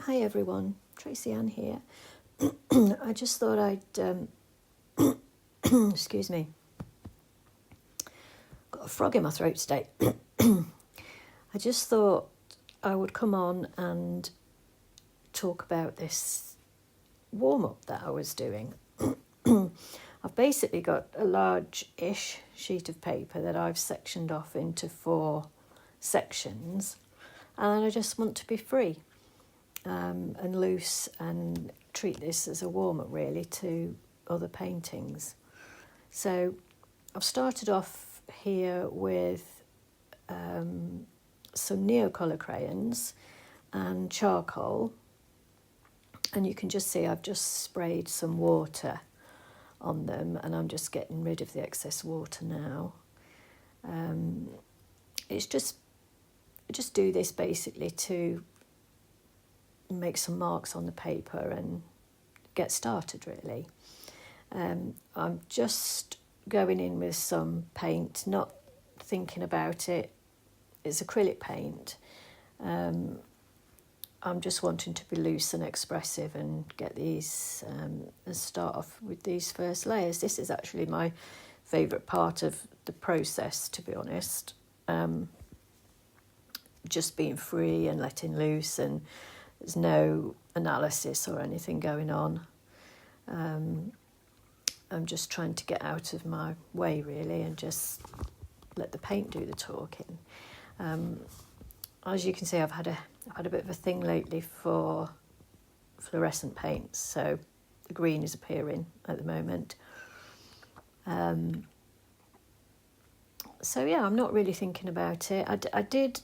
Hi everyone, Tracy-Ann here. I just thought I'd, excuse me, got a frog in my throat today. I just thought I would come on and talk about this warm-up that I was doing. I've basically got a large-ish sheet of paper that I've sectioned off into 4 sections, and I just want to be free. And loose and treat this as a warm-up really to other paintings. So I've started off here with some Neocolor crayons and charcoal, and you can just see I've just sprayed some water on them and I'm just getting rid of the excess water now. It's just do this basically to make some marks on the paper and get started really. I'm just going in with some paint, not thinking about it. It's acrylic paint. I'm just wanting to be loose and expressive and get these and start off with these first layers. This is actually my favourite part of the process, to be honest. Just being free and letting loose, and there's no analysis or anything going on. I'm just trying to get out of my way really and just let the paint do the talking. As you can see, I've had a bit of a thing lately for fluorescent paints, so the green is appearing at the moment. So yeah, I'm not really thinking about it. I did.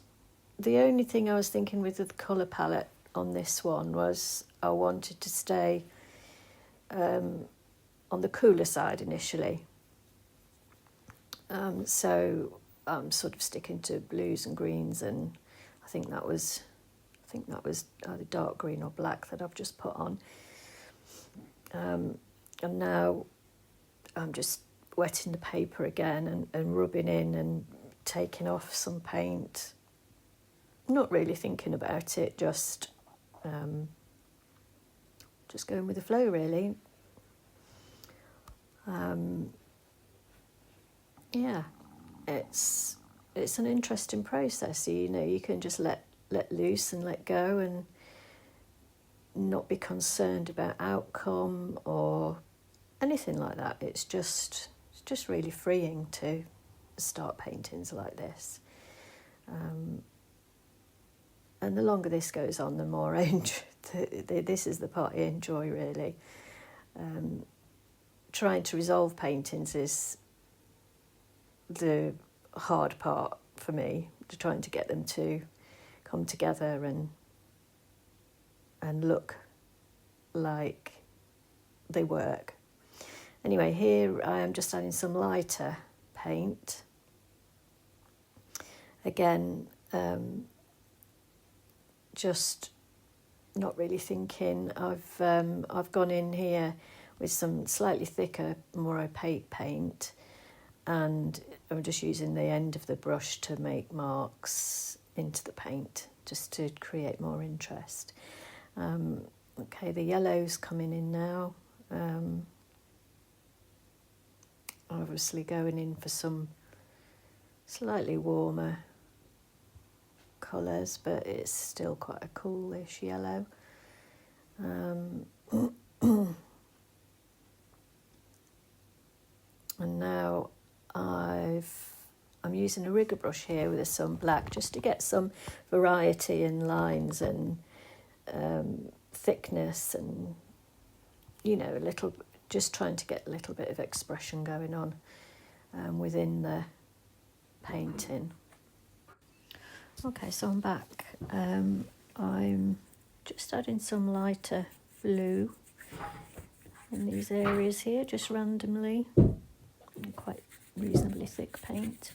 The only thing I was thinking with the colour palette on this one was I wanted to stay on the cooler side initially. So I'm sort of sticking to blues and greens, and I think that was either dark green or black that I've just put on. And now I'm just wetting the paper again and rubbing in and taking off some paint. Not really thinking about it, just going with the flow really. Yeah, it's an interesting process. You know, you can just let loose and let go and not be concerned about outcome or anything like that. It's just really freeing to start paintings like this. And the longer this goes on, the more I enjoy. This is the part I enjoy really. Trying to resolve paintings is the hard part for me. Trying to get them to come together and look like they work. Anyway, here I am just adding some lighter paint. Again, just not really thinking. I've gone in here with some slightly thicker, more opaque paint, and I'm just using the end of the brush to make marks into the paint, just to create more interest. Okay, the yellow's coming in now. Obviously going in for some slightly warmer colours, but it's still quite a coolish yellow. And now I'm using a rigger brush here with some black, just to get some variety in lines and thickness, and a little, just trying to get a little bit of expression going on within the painting. Okay, so I'm back. I'm just adding some lighter blue in these areas here, just randomly. Quite reasonably thick paint.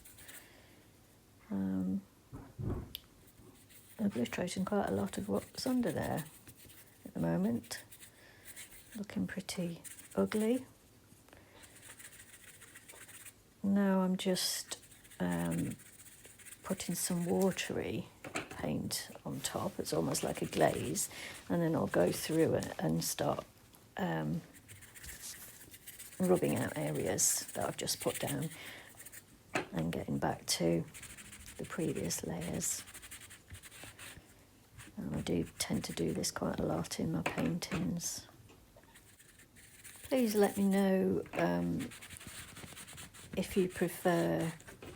Obliterating quite a lot of what's under there at the moment. Looking pretty ugly. Now I'm just putting some watery paint on top. It's almost like a glaze, and then I'll go through it and start rubbing out areas that I've just put down and getting back to the previous layers. And I do tend to do this quite a lot in my paintings. Please let me know if you prefer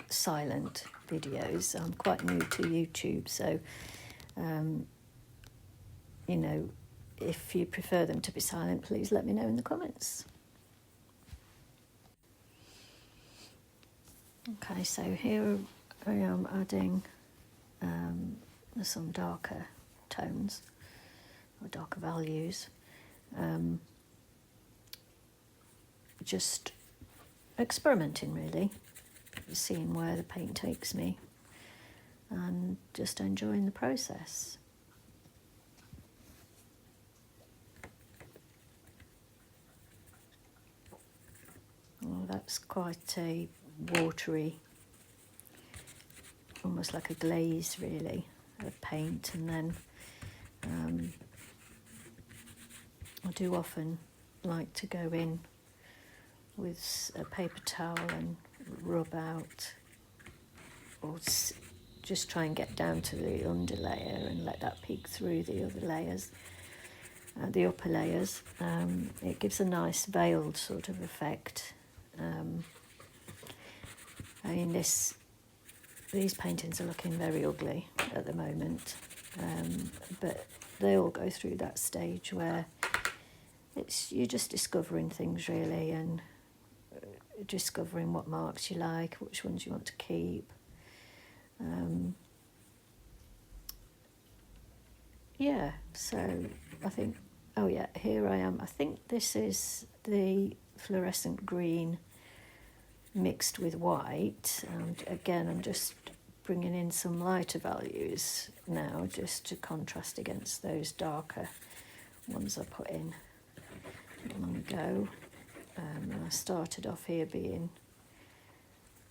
silent videos. I'm quite new to YouTube, so you know, if you prefer them to be silent, please let me know in the comments. Okay, so here I am adding some darker tones or darker values. Just experimenting really, seeing where the paint takes me and just enjoying the process. Oh, that's quite a watery, almost like a glaze really, of paint. And then I do often like to go in with a paper towel and rub out, or just try and get down to the underlayer and let that peek through the other layers, the upper layers. It gives a nice veiled sort of effect. I mean, these paintings are looking very ugly at the moment, but they all go through that stage where you're just discovering things really, and discovering what marks you like, which ones you want to keep. Yeah, so I think, oh yeah, here I am. I think this is the fluorescent green mixed with white, and again I'm just bringing in some lighter values now just to contrast against those darker ones I put in long ago. And I started off here being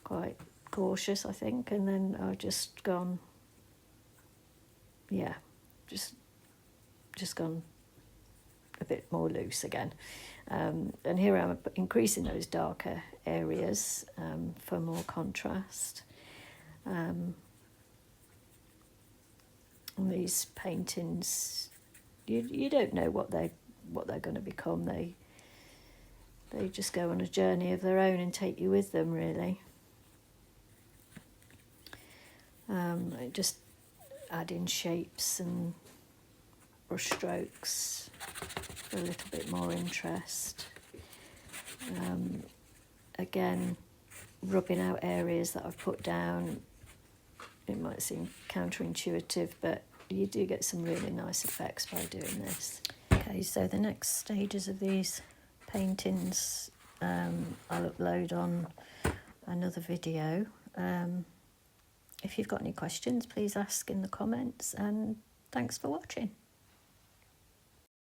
quite cautious, I think, and then I've just gone, yeah, just gone a bit more loose again. And here I'm increasing those darker areas for more contrast. And these paintings, you don't know what they're going to become. They just go on a journey of their own and take you with them, really. Just add in shapes and brush strokes for a little bit more interest. Again, rubbing out areas that I've put down. It might seem counterintuitive, but you do get some really nice effects by doing this. Okay, so the next stages of these paintings I'll upload on another video. If you've got any questions, please ask in the comments, and thanks for watching.